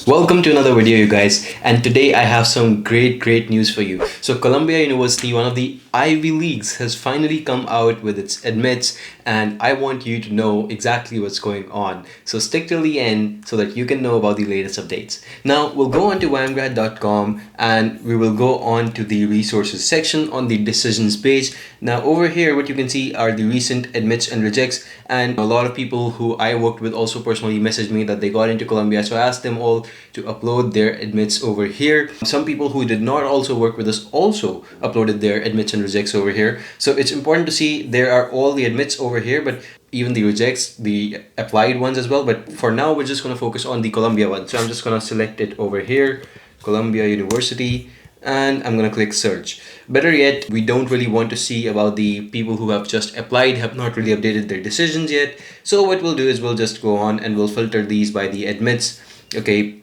Welcome to another video, you guys, and today I have some great news for you. So Columbia University, one of the Ivy Leagues, has finally come out with its admits, and I want you to know exactly what's going on. So stick till the end so that you can know about the latest updates. Now we'll go on to YMGrad.com and we will go on to the resources section on the decisions page. Now over here what you can see are the recent admits and rejects, and a lot of people who I worked with also personally messaged me that they got into Columbia, so I asked them all to upload their admits over here. Some people who did not also work with us also uploaded their admits and rejects over here. So it's important to see there are all the admits over here, but even the rejects, the applied ones as well. But for now, we're just going to focus on the Columbia one. So I'm just going to select it over here, Columbia University, and I'm going to click search. Better yet, we don't really want to see about the people who have just applied, have not really updated their decisions yet. So what we'll do is we'll just go on and we'll filter these by the admits. Okay,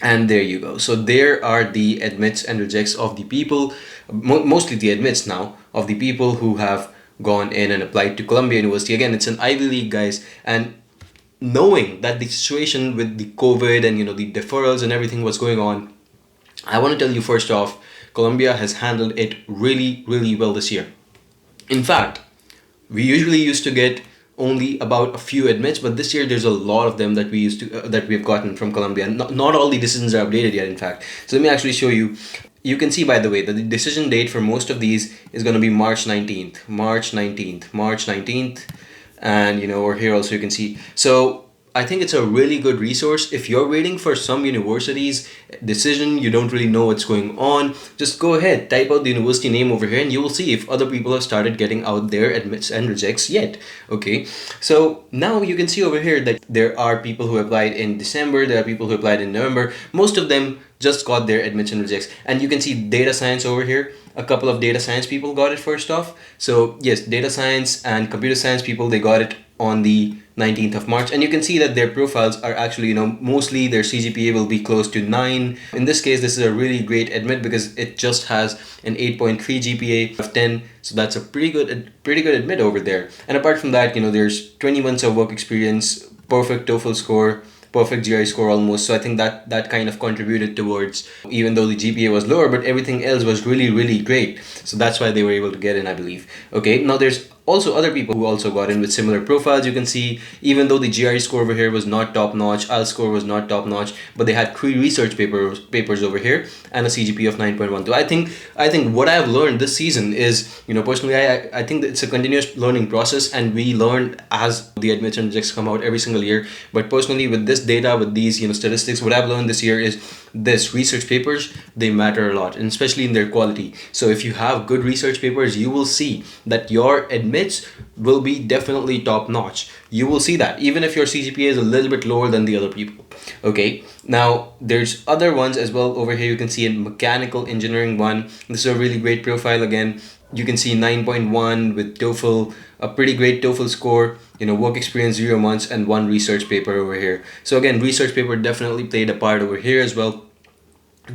and there you go. So there are the admits and rejects of the people, mostly the admits now, of the people who have gone in and applied to Columbia University. Again, it's an Ivy League, guys, and knowing that the situation with the COVID and the deferrals and everything was going on, I want to tell you first off, Columbia has handled it really well this year. In fact, we usually used to get only about a few admits, but this year there's a lot of them that we've gotten from Columbia. Not all the decisions are updated yet, in fact. So let me actually show you. You can see, by the way, that the decision date for most of these is going to be March 19th. March 19th. And over here also you can see. So I think it's a really good resource. If you're waiting for some university's decision, you don't really know what's going on, just go ahead, type out the university name over here and you will see if other people have started getting out their admits and rejects yet. Okay, so now you can see over here that there are people who applied in December, there are people who applied in November. Most of them just got their admits and rejects. And you can see data science over here. A couple of data science people got it first off. So yes, data science and computer science people, they got it on the 19th of March, and you can see that their profiles are actually, mostly their CGPA will be close to 9. In this case, this is a really great admit because it just has an 8.3 GPA of 10, so that's a pretty good admit over there. And apart from that, there's 20 months of work experience, perfect TOEFL score, perfect GRE score almost. So I think that kind of contributed towards, even though the GPA was lower, but everything else was really great. So that's why they were able to get in, I believe. Okay, now there's also other people who also got in with similar profiles. You can see, even though the GRE score over here was not top notch, IELTS score was not top notch, but they had 3 research papers over here and a CGPA of 9.12. I think what I've learned this season is, personally, I think that it's a continuous learning process, and we learn as the admits and rejects come out every single year. But personally, with this data, with these statistics, what I've learned this year is this: research papers, they matter a lot, and especially in their quality. So if you have good research papers, you will see that your admits will be definitely top notch. You will see that even if your CGPA is a little bit lower than the other people. Okay, now there's other ones as well. Over here you can see a mechanical engineering one. This is a really great profile. Again, you can see 9.1 with TOEFL, a pretty great TOEFL score, work experience 0 months, and 1 research paper over here. So again, research paper definitely played a part over here as well.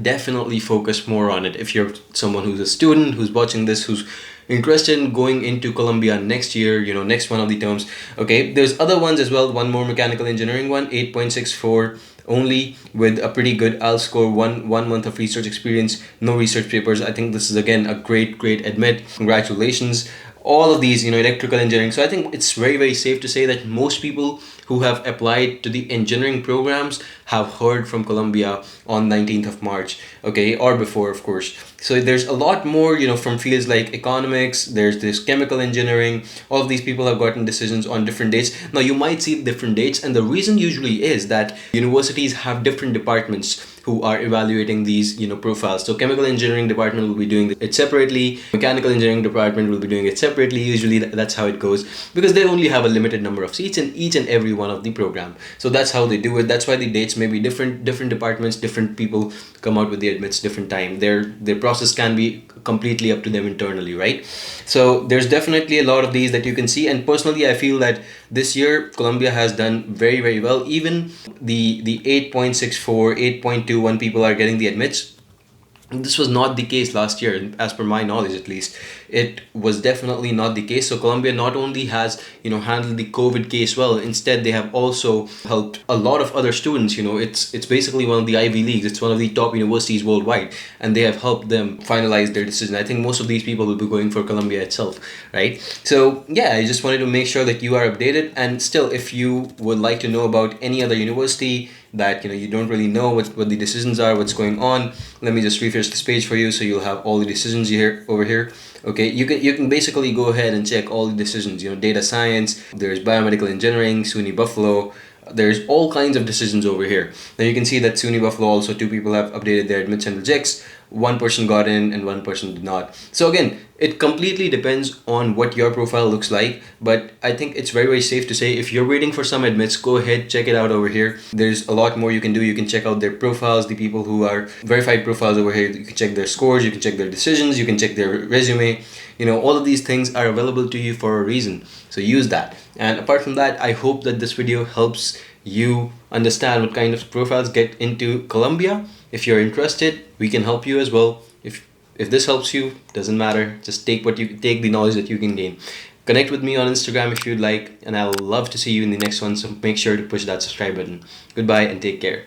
Definitely focus more on it if you're someone who's a student who's watching this, who's interested in going into Columbia next year, next one of the terms. Okay, there's other ones as well. One more mechanical engineering one, 8.64 only, with a pretty good IELTS score, one month of research experience, no research papers. I think this is again a great admit. Congratulations. All of these, electrical engineering. So I think it's very safe to say that most people who have applied to the engineering programs have heard from Columbia on 19th of March, okay, or before, of course. So there's a lot more, from fields like economics, there's this chemical engineering. All of these people have gotten decisions on different dates. Now you might see different dates, and the reason usually is that universities have different departments who are evaluating these profiles. So chemical engineering department will be doing it separately, mechanical engineering department will be doing it separately. Usually that's how it goes, because they only have a limited number of seats in each and every one of the program. So that's how they do it. That's why the dates may be different departments, different people come out with the admits different time. Their process can be completely up to them internally, right? So there's definitely a lot of these that you can see, and personally I feel that this year Columbia has done very well. Even the 8.64, 8.21 people are getting the admits. This was not the case last year, as per my knowledge at least. It was definitely not the case. So Colombia not only has, handled the COVID case well, instead they have also helped a lot of other students. It's basically one of the Ivy Leagues. It's one of the top universities worldwide, and they have helped them finalize their decision. I think most of these people will be going for Colombia itself, right? So yeah, I just wanted to make sure that you are updated. And still, if you would like to know about any other university that you don't really know what the decisions are, what's going on, let me just refresh this page for you, so you'll have all the decisions here over here. Okay, you can basically go ahead and check all the decisions. Data science, there's biomedical engineering, SUNY Buffalo. There's all kinds of decisions over here. Now you can see that SUNY Buffalo, also two people have updated their admits and rejects. One person got in and one person did not. So again, it completely depends on what your profile looks like. But I think it's very, very safe to say, if you're waiting for some admits, go ahead, check it out over here. There's a lot more you can do. You can check out their profiles, the people who are verified profiles over here. You can check their scores, you can check their decisions, you can check their resume. All of these things are available to you for a reason. So use that. And apart from that, I hope that this video helps you understand what kind of profiles get into Colombia. If you're interested, we can help you as well. If this helps you, doesn't matter. Just take the knowledge that you can gain. Connect with me on Instagram if you'd like, and I'll love to see you in the next one. So make sure to push that subscribe button. Goodbye and take care.